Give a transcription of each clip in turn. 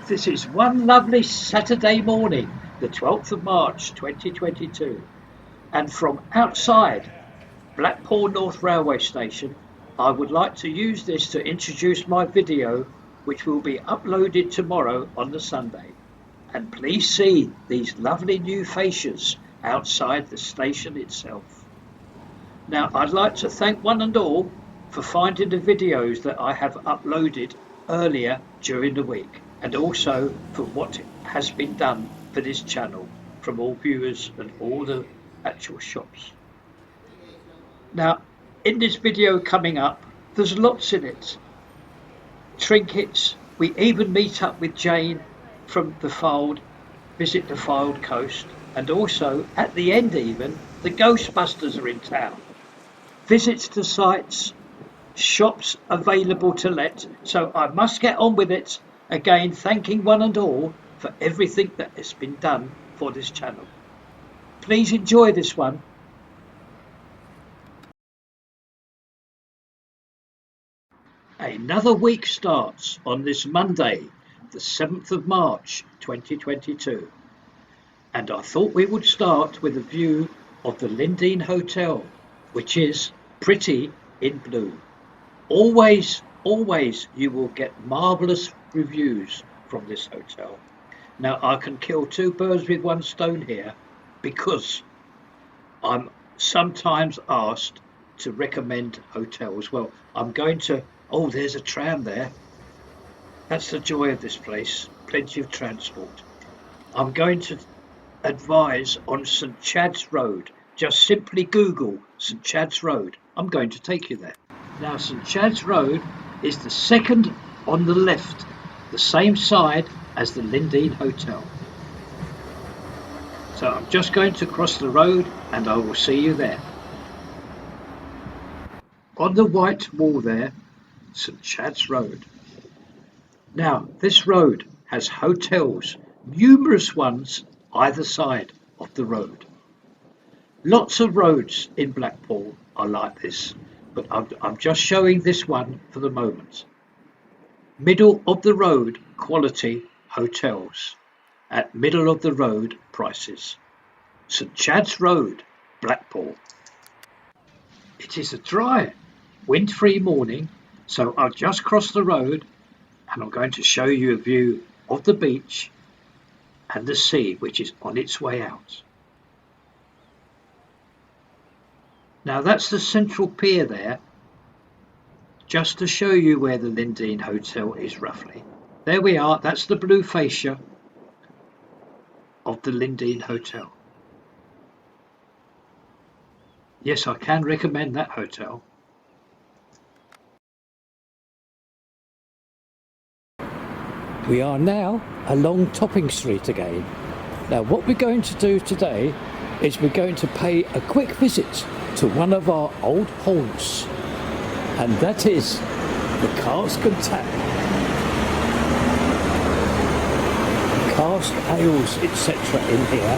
This is one lovely Saturday morning, the 12th of March 2022, and from outside Blackpool North Railway Station, I would like to use this to introduce my video, which will be uploaded tomorrow on the Sunday. And please see these lovely new fascias outside the station itself. Now, I'd like to thank one and all for finding the videos that I have uploaded earlier during the week, and also for what has been done for this channel from all viewers and all the actual shops. Now, in this video coming up, there's lots in it. Trinkets, we even meet up with Jane from the Fold, visit the Fold Coast, and also at the end even, the Ghostbusters are in town. Visits to sites, shops available to let, so I must get on with it. Again, thanking one and all for everything that has been done for this channel. Please enjoy this one. Another week starts on this Monday, the 7th of March 2022, and I thought we would start with a view of the Linden Hotel, which is pretty in blue. Always you will get marvellous reviews from this hotel. Now I can kill two birds with one stone here, because I'm sometimes asked to recommend hotels. Well, I'm going to, oh, there's a tram there. That's the joy of this place, plenty of transport. I'm going to advise on St Chad's Road. Just simply Google St Chad's Road. I'm going to take you there. Now, St Chad's Road is the second on the left, the same side as the Linden Hotel. So I'm just going to cross the road and I will see you there. On the white wall there, St Chad's Road. Now, this road has hotels, numerous ones either side of the road. Lots of roads in Blackpool are like this, but I'm just showing this one for the moment. Middle of the road quality hotels at middle of the road prices. St Chad's Road, Blackpool. It is a dry, wind-free morning, so I'll just cross the road and I'm going to show you a view of the beach and the sea, which is on its way out. Now that's the central pier there, just to show you where the Linden Hotel is roughly. There we are, that's the blue fascia of the Linden Hotel. Yes, I can recommend that hotel. We are now along Topping Street again. Now what we're going to do today is we're going to pay a quick visit to one of our old haunts, and that is the Cask and Tap. Cask ales, etc. in here.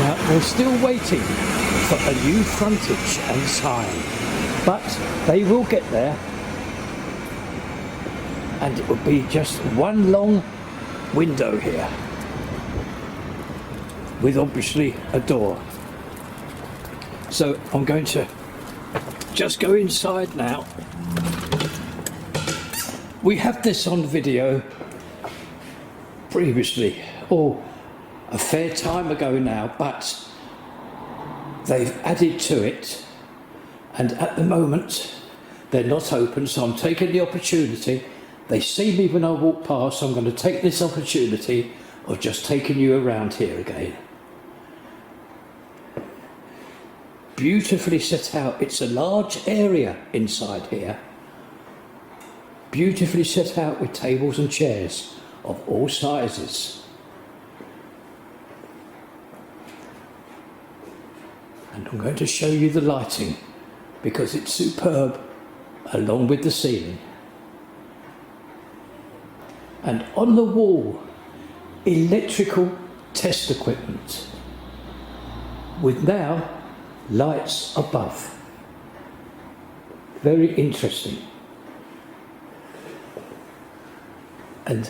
Now we're still waiting for a new frontage and sign, but they will get there, and it will be just one long window here with obviously a door. So I'm going to just go inside now. We have this on video previously, or a fair time ago now, but they've added to it, and at the moment they're not open, so I'm taking the opportunity. They see me when I walk past, so I'm going to take this opportunity of just taking you around here again. Beautifully set out. It's a large area inside here. Beautifully set out with tables and chairs of all sizes. And I'm going to show you the lighting because it's superb, along with the ceiling. And on the wall, electrical test equipment with now lights above. Very interesting. And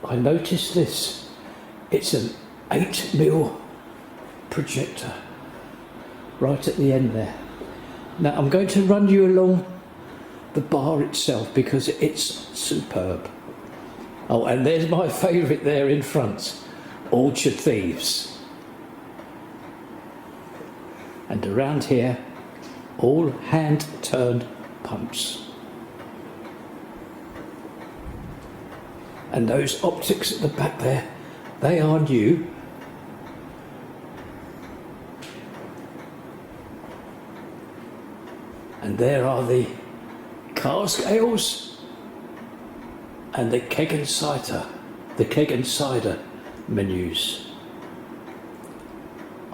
I noticed this. It's an 8mm projector right at the end there. Now I'm going to run you along the bar itself because it's superb. Oh, and there's my favourite there in front, Orchard Thieves. And around here, all hand-turned pumps. And those optics at the back there, they are new. And there are the car scales and the keg and cider menus.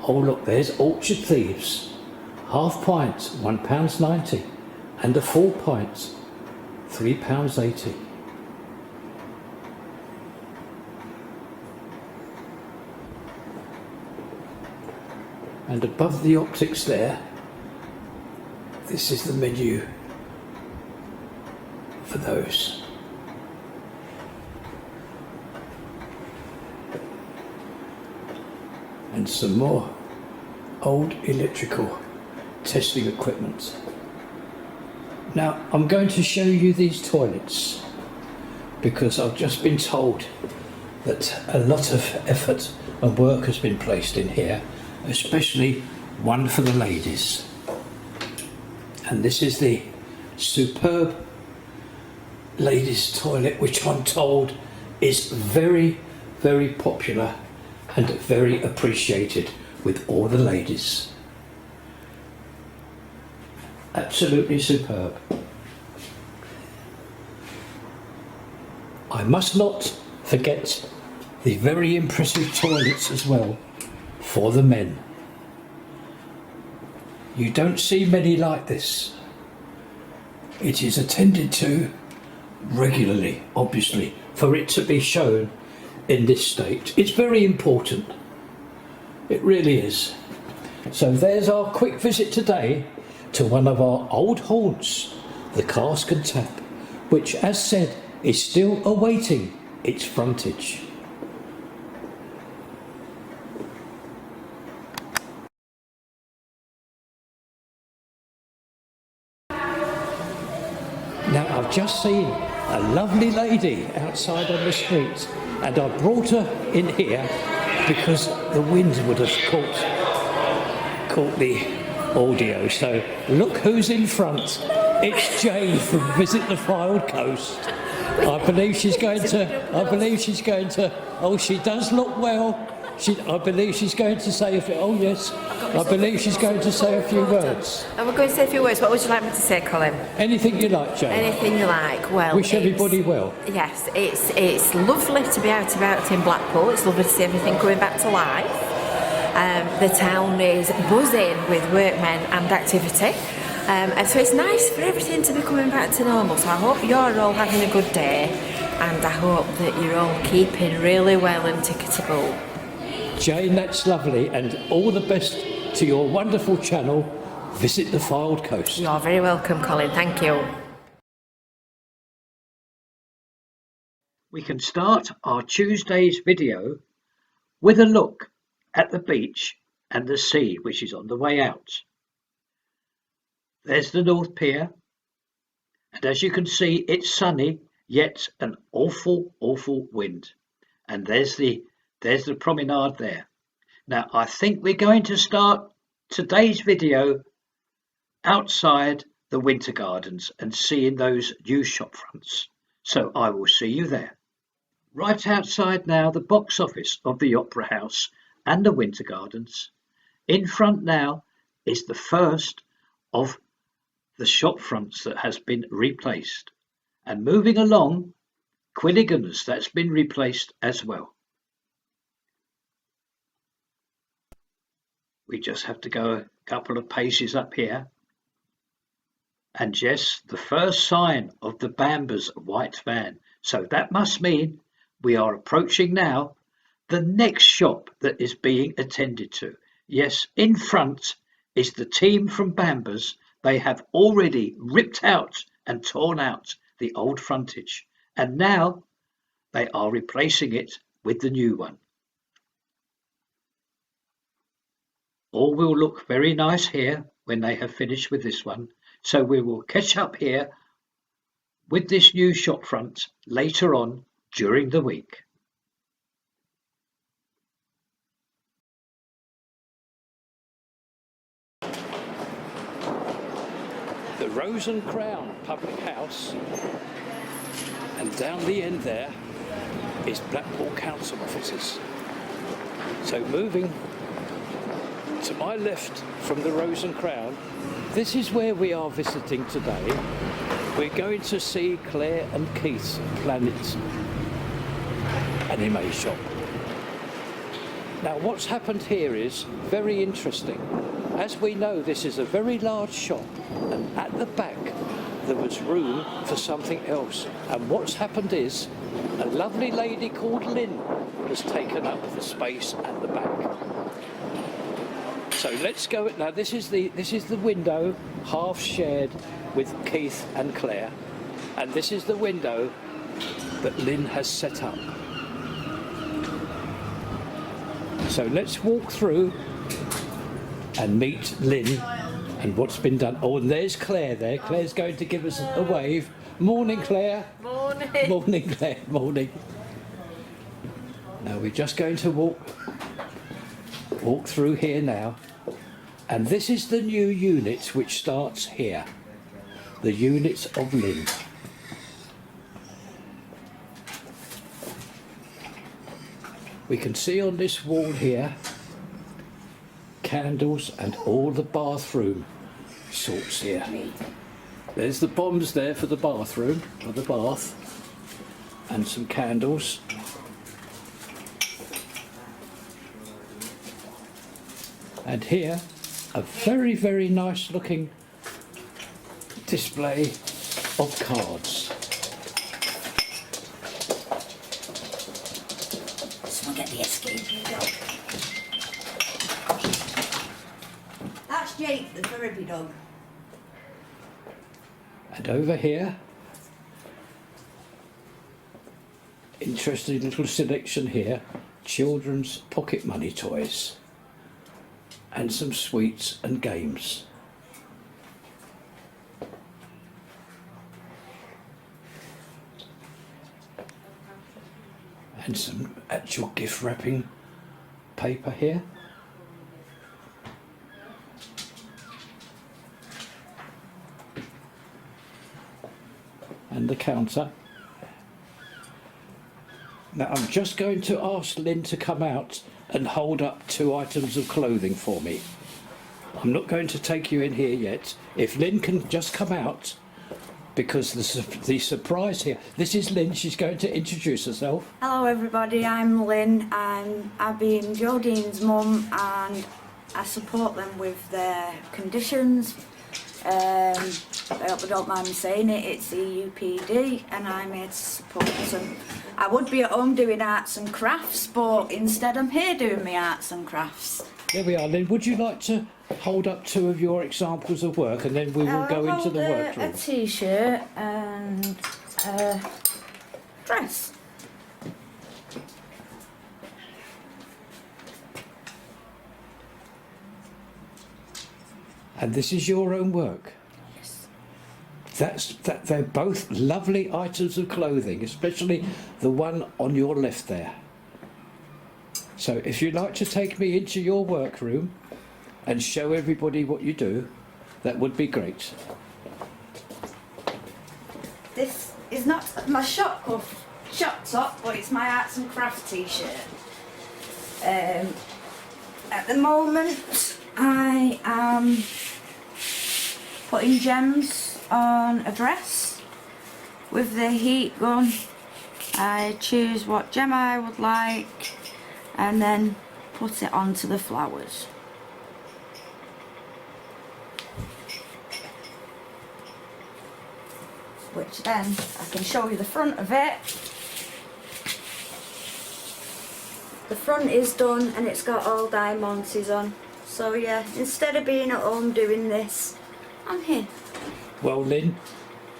Oh look, there's Orchard Thieves. Half pint, £1.90, and a full pint, £3.80. And above the optics there, this is the menu for those. And some more old electrical testing equipment. Now I'm going to show you these toilets because I've just been told that a lot of effort and work has been placed in here, especially one for the ladies. And this is the superb ladies' toilet, which I'm told is very, very popular and very appreciated with all the ladies. Absolutely superb. I must not forget the very impressive toilets as well for the men. You don't see many like this. It is attended to regularly, obviously, for it to be shown in this state. It's very important. It really is. So there's our quick visit today to one of our old haunts, the Cask and Tap, which, as said, is still awaiting its frontage. Now I've just seen a lovely lady outside on the street, and I brought her in here because the wind would have caught the audio. So look who's in front. It's Jane from Visit the Wild Coast. I believe she's going to. Oh, she does look well. I believe she's going to say a few. Oh yes, I believe she's going to say a few words. And we're going to say a few words. What would you like me to say, Colin? Anything you like, Jane. Anything you like. Well, wish everybody well. Yes, it's lovely to be out about in Blackpool. It's lovely to see everything coming back to life. The town is buzzing with workmen and activity. And so it's nice for everything to be coming back to normal. So I hope you're all having a good day, and I hope that you're all keeping really well and ticketable. Jane, that's lovely, and all the best to your wonderful channel, Visit the Wild Coast. You're very welcome, Colin. Thank you. We can start our Tuesday's video with a look at the beach and the sea, which is on the way out. There's the North Pier, and as you can see, it's sunny, yet an awful, awful wind. And there's the promenade there. Now, I think we're going to start today's video outside the Winter Gardens and seeing those new shop fronts. So I will see you there. Right outside now, the box office of the Opera House and the Winter Gardens. In front now is the first of the shop fronts that has been replaced. And moving along, Quilligan's, that's been replaced as well. We just have to go a couple of paces up here. And yes, the first sign of the Bambers white van. So that must mean we are approaching now the next shop that is being attended to. Yes, in front is the team from Bambers. They have already ripped out and torn out the old frontage. and now they are replacing it with the new one. All will look very nice here when they have finished with this one, so we will catch up here with this new shop front later on during the week. The Rose and Crown Public House, and down the end there is Blackpool Council offices. So moving to my left from the Rose and Crown, this is where we are visiting today. We're going to see Claire and Keith's Planet anime shop. Now what's happened here is very interesting. As we know, this is a very large shop, and at the back there was room for something else. And what's happened is a lovely lady called Lynn has taken up the space at the back. So let's go. Now this is the window, half shared with Keith and Claire, and this is the window that Lynn has set up. So let's walk through and meet Lynn and what's been done. Oh, and there's Claire there. Claire's going to give us a wave. Morning, Claire. Morning. Morning, Claire. Morning. Now we're just going to walk through here now. And this is the new unit which starts here. The unit of Lynn. We can see on this wall here candles and all the bathroom sorts here. There's the bombs there for the bathroom, or the bath, and some candles. And here, a very, very nice looking display of cards. Someone get the escape dog. That's Jake, the therapy dog. And over here, interesting little selection here, children's pocket money toys and some sweets and games. And some actual gift wrapping paper here. And the counter. Now I'm just going to ask Lynn to come out and hold up 2 items of clothing for me. I'm not going to take you in here yet. If Lynn can just come out, because the surprise here, this is Lynn, she's going to introduce herself. Hello everybody, I'm Lynn. I'm Abby and Jodine's mum, and I support them with their conditions. I hope they don't mind me saying it, it's EUPD, and I'm here to support them. I would be at home doing arts and crafts, but instead I'm here doing my arts and crafts. There we are, Lynn. Would you like to hold up 2 of your examples of work, and then we will go into the workroom? A t-shirt and a dress. And this is your own work? Yes. They're both lovely items of clothing, especially the one on your left there. So if you'd like to take me into your workroom and show everybody what you do, that would be great. This is not my shop top, but it's my arts and crafts t-shirt. At the moment I am putting gems on a dress with the heat gun. I choose what gem I would like and then put it onto the flowers. Which then I can show you the front of it. The front is done and it's got all diamonds on. So yeah, instead of being at home doing this, I'm here. Well, Lynn,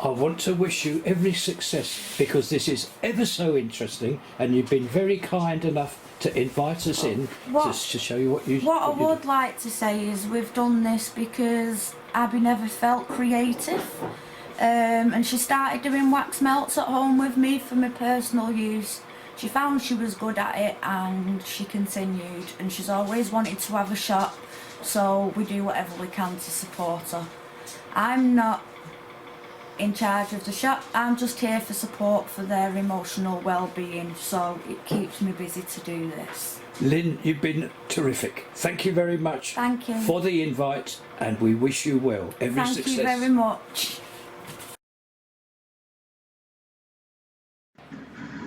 I want to wish you every success because this is ever so interesting, and you've been very kind enough to invite us in to show you what you. What I would like to say is we've done this because Abby never felt creative, and she started doing wax melts at home with me for my personal use. She found she was good at it and she continued, and she's always wanted to have a shop, so we do whatever we can to support her. I'm not in charge of the shop, I'm just here for support for their emotional well-being, so it keeps me busy to do this. Lynn, you've been terrific. Thank you very much. Thank you. For the invite, and we wish you well. Every success. Thank you very much.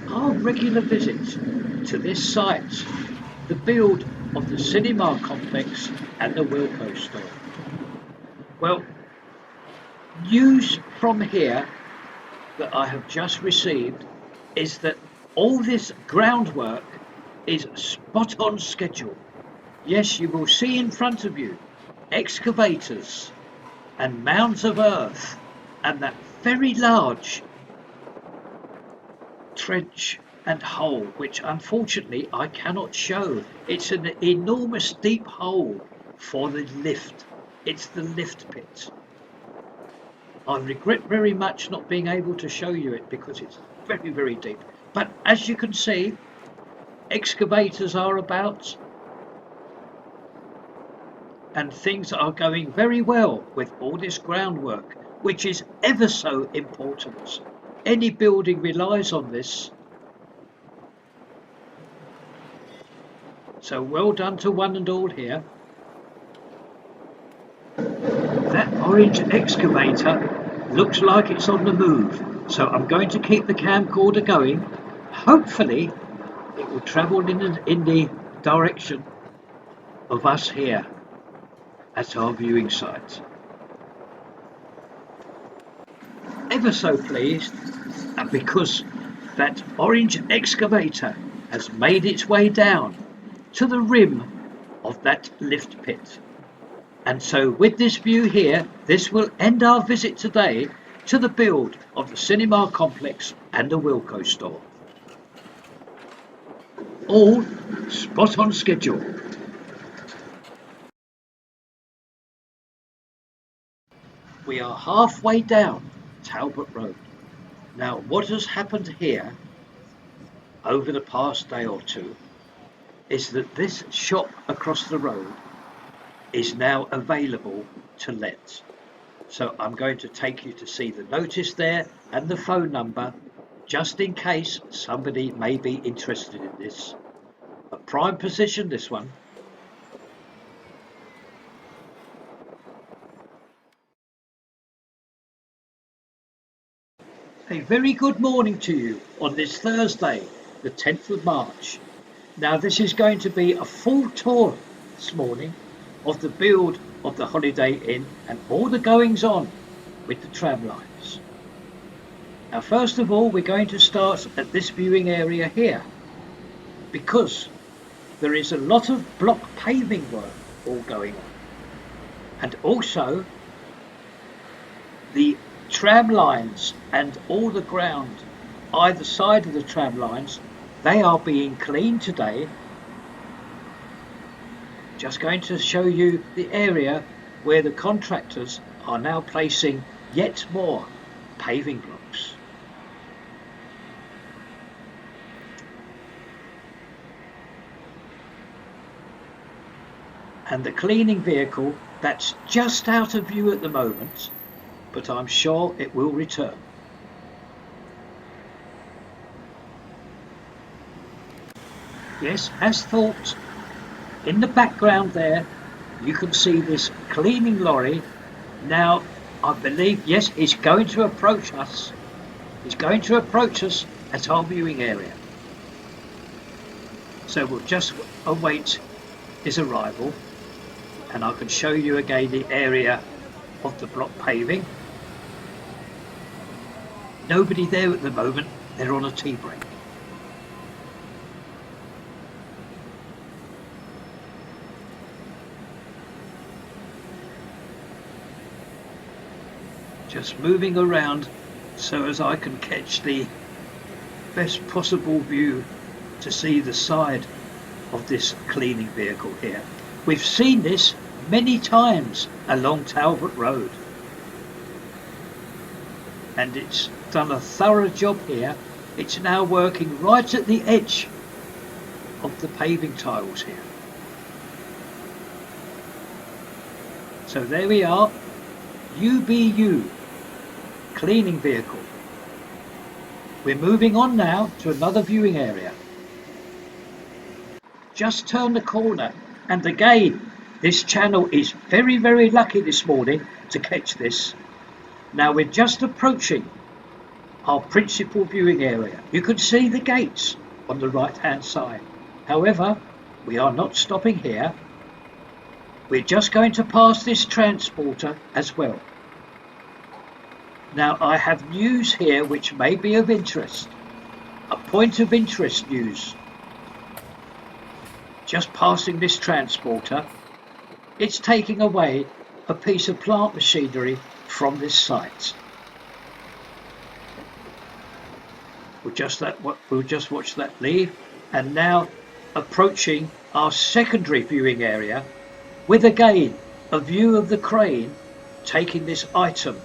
Our regular visit to this site, the build of the cinema complex and the Wilko store. Well, news from here that I have just received is that all this groundwork is spot on schedule. Yes, you will see in front of you excavators and mounds of earth and that very large trench and hole, which unfortunately I cannot show. It's an enormous deep hole for the lift. It's the lift pit. I regret very much not being able to show you it because it's very, very deep. But as you can see, excavators are about and things are going very well with all this groundwork, which is ever so important. Any building relies on this. So well done to one and all here. That orange excavator looks like it's on the move, so I'm going to keep the camcorder going. Hopefully it will travel in the direction of us here at our viewing site. Ever so pleased because that orange excavator has made its way down to the rim of that lift pit. And so with this view here, this will end our visit today to the build of the cinema complex and the Wilko store. All spot on schedule. We are halfway down Talbot Road. Now, what has happened here over the past day or two is that this shop across the road is now available to let. So I'm going to take you to see the notice there and the phone number, just in case somebody may be interested in this. A prime position, this one. A very good morning to you on this Thursday, the 10th of March. Now this is going to be a full tour this morning of the build of the Holiday Inn and all the goings on with the tram lines. Now first of all, we're going to start at this viewing area here because there is a lot of block paving work all going on, and also the tram lines and all the ground either side of the tram lines, they are being cleaned today. Just going to show you the area where the contractors are now placing yet more paving blocks. And the cleaning vehicle that's just out of view at the moment, but I'm sure it will return. Yes, as thought, in the background there you can see this cleaning lorry. Now I believe, yes, he's going to approach us. He's going to approach us at our viewing area. So we'll just await his arrival, and I can show you again the area of the block paving. Nobody there at the moment, they're on a tea break. Just moving around so as I can catch the best possible view to see the side of this cleaning vehicle here. We've seen this many times along Talbot Road, and it's done a thorough job here. It's now working right at the edge of the paving tiles here. So there we are, UBU cleaning vehicle. We're moving on now to another viewing area. Just turn the corner, and again, this channel is very, very lucky this morning to catch this. Now we're just approaching our principal viewing area. You can see the gates on the right hand side. However, we are not stopping here. We're just going to pass this transporter as well. Now I have news here which may be of interest. A point of interest news. Just passing this transporter, it's taking away a piece of plant machinery from this site. We'll just watch that leave, and now approaching our secondary viewing area with again a view of the crane taking this item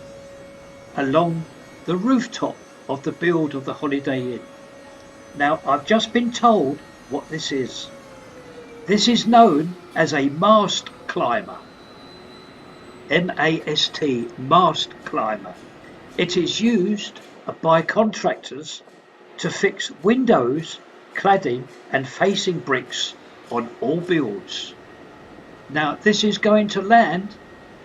along the rooftop of the build of the Holiday Inn. Now I've just been told what this is. This is known as a mast climber. M-A-S-T, mast climber. It is used by contractors to fix windows, cladding and facing bricks on all builds. Now this is going to land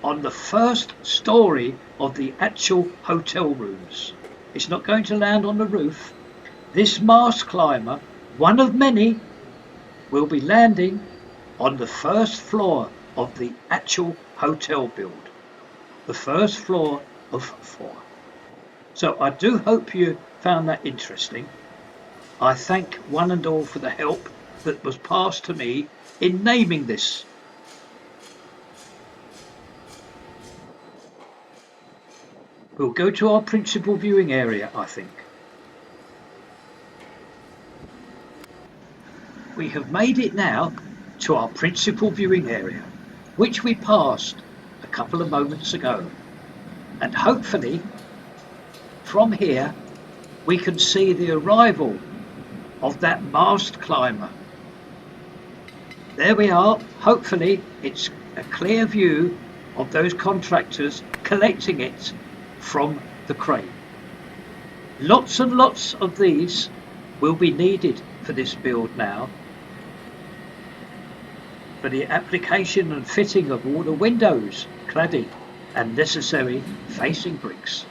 on the first story of the actual hotel rooms. It's not going to land on the roof. This mast climber, one of many, will be landing on the first floor of the actual hotel build. The first floor of 4. So I do hope you found that interesting. I thank one and all for the help that was passed to me in naming this. We'll go to our principal viewing area, I think. We have made it now to our principal viewing area, which we passed a couple of moments ago. And hopefully, from here, we can see the arrival of that mast climber. There we are. Hopefully, it's a clear view of those contractors collecting it from the crane. Lots and lots of these will be needed for this build now, for the application and fitting of all the windows, cladding and necessary facing bricks.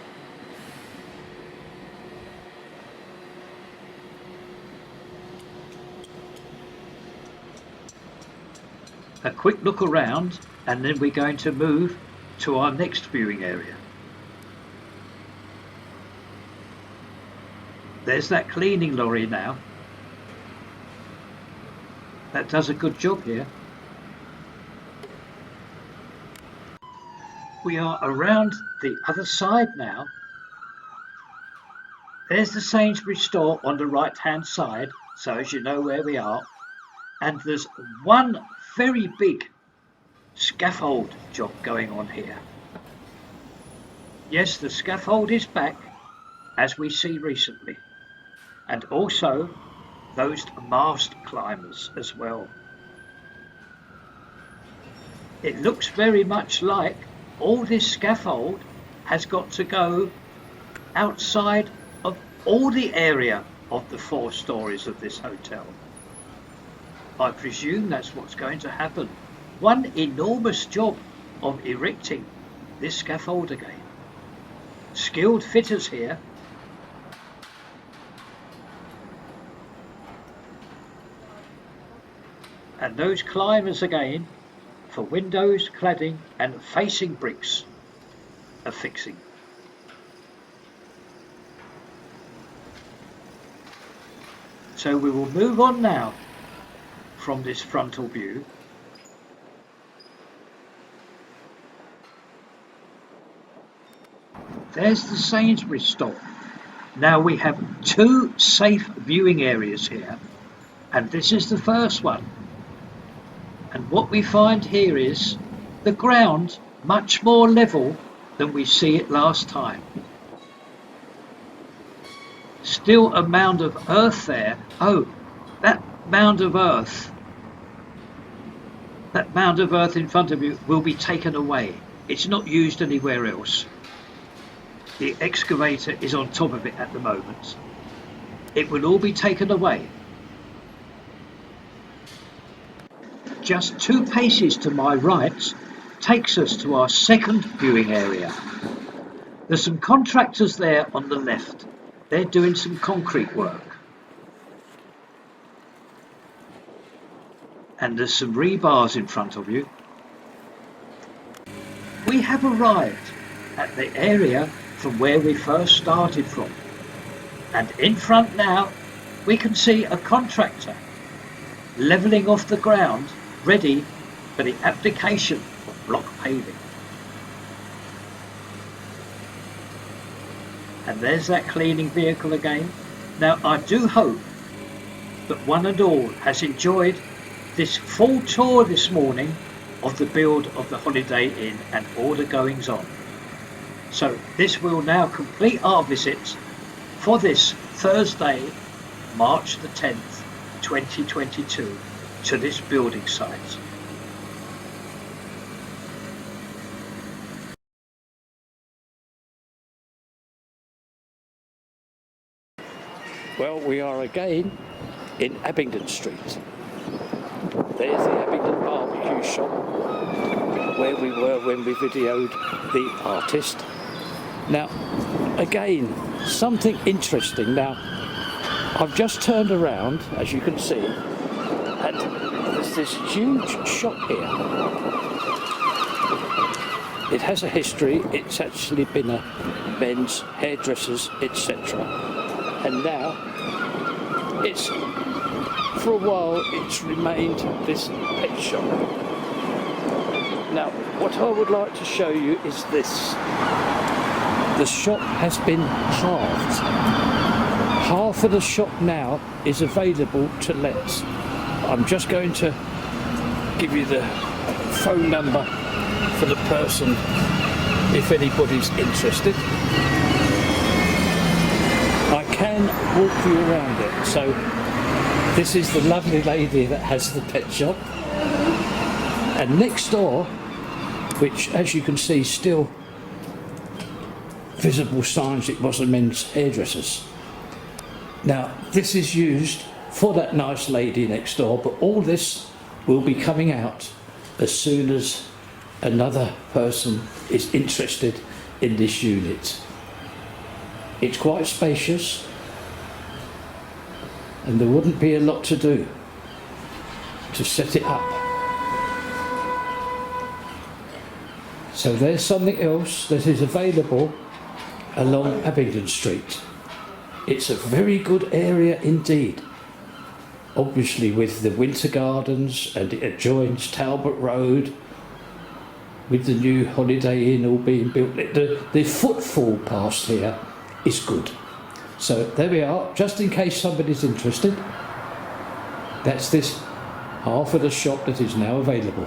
A quick look around, and then we're going to move to our next viewing area. There's that cleaning lorry now. That does a good job here. We are around the other side now. There's the Sainsbury's store on the right hand side, so as you know where we are. And there's one very big scaffold job going on here. Yes, the scaffold is back, as we see recently, and also those mast climbers as well. It looks very much like all this scaffold has got to go outside of all the area of the 4 stories of this hotel. I presume that's what's going to happen. One enormous job of erecting this scaffold again. Skilled fitters here. And those climbers again for windows, cladding and facing bricks are fixing. So we will move on now from this frontal view. there's the Sainsbury's store. Now we have two safe viewing areas here, and this is the first one. And what we find here is the ground much more level than we see it last time. Still a mound of earth there. Oh, that mound of earth in front of you will be taken away. It's not used anywhere else. The excavator is on top of it at the moment. It will all be taken away. Just 2 paces to my right takes us to our second viewing area. There's some contractors there on the left. They're doing some concrete work. And there's some rebars in front of you. We have arrived at the area from where we first started from. And in front now, we can see a contractor levelling off the ground, ready for the application of block paving. And there's that cleaning vehicle again. Now I do hope that one and all has enjoyed this full tour this morning of the build of the Holiday Inn and all the goings on. So this will now complete our visit for this Thursday, March the 10th, 2022 to this building site. Well, we are again in Abingdon Street. There's the Abingdon barbecue shop where we were when we videoed the artist. Now, again, something interesting. Now, I've just turned around, as you can see, and there's this huge shop here. It has a history. It's actually been a men's, hairdressers, etc. And now, for a while, it's remained this pet shop. Now, what I would like to show you is this. The shop has been halved. Half of the shop now is available to let. I'm just going to give you the phone number for the person if anybody's interested. I can walk you around it. So this is the lovely lady that has the pet shop. And next door, which as you can see still visible signs it was a men's hairdressers. Now this is used for that nice lady next door, but all this will be coming out as soon as another person is interested in this unit. It's quite spacious and there wouldn't be a lot to do to set it up. So there's something else that is available along Abingdon Street. It's a very good area indeed. Obviously with the winter gardens, and it adjoins Talbot Road with the new Holiday Inn all being built. The footfall past here is good. So there we are, just in case somebody's interested. That's this half of the shop that is now available.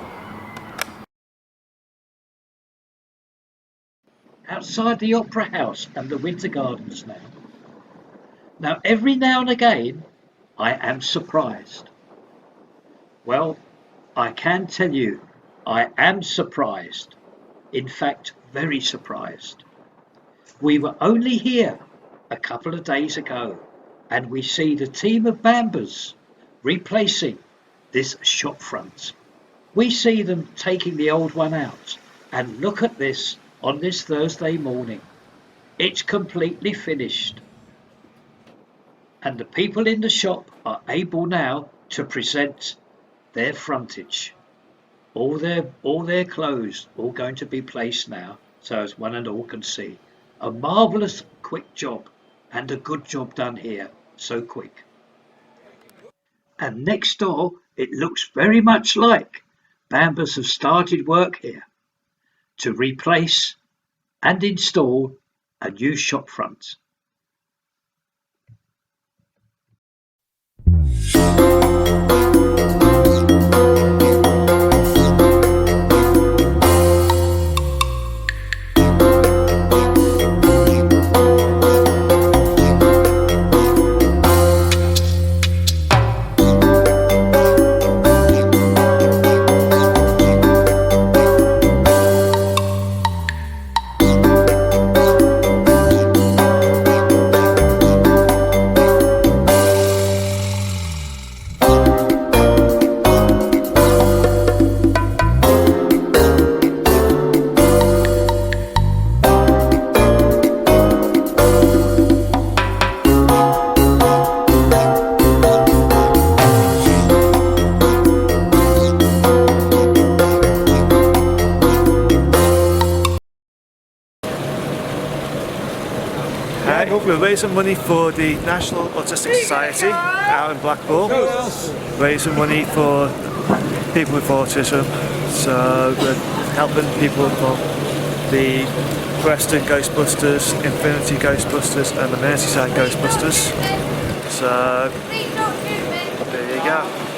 Outside the Opera House and the Winter Gardens now. Now every now and again I am surprised. Well, I can tell you I am surprised. In fact, very surprised. We were only here a couple of days ago and we see the team of bambers replacing this shop front. We see them taking the old one out, and look at this on this Thursday morning. It's completely finished. And the people in the shop are able now to present their frontage. All their clothes all going to be placed now, so as one and all can see. A marvellous quick job, and a good job done here, so quick. And next door, it looks very much like bambers have started work here to replace and install a new shop front. We're raising money for the National Autistic Society out in Blackpool. Raising money for people with autism. So we're helping people from the Preston Ghostbusters, Infinity Ghostbusters and the Merseyside Ghostbusters. So there you go.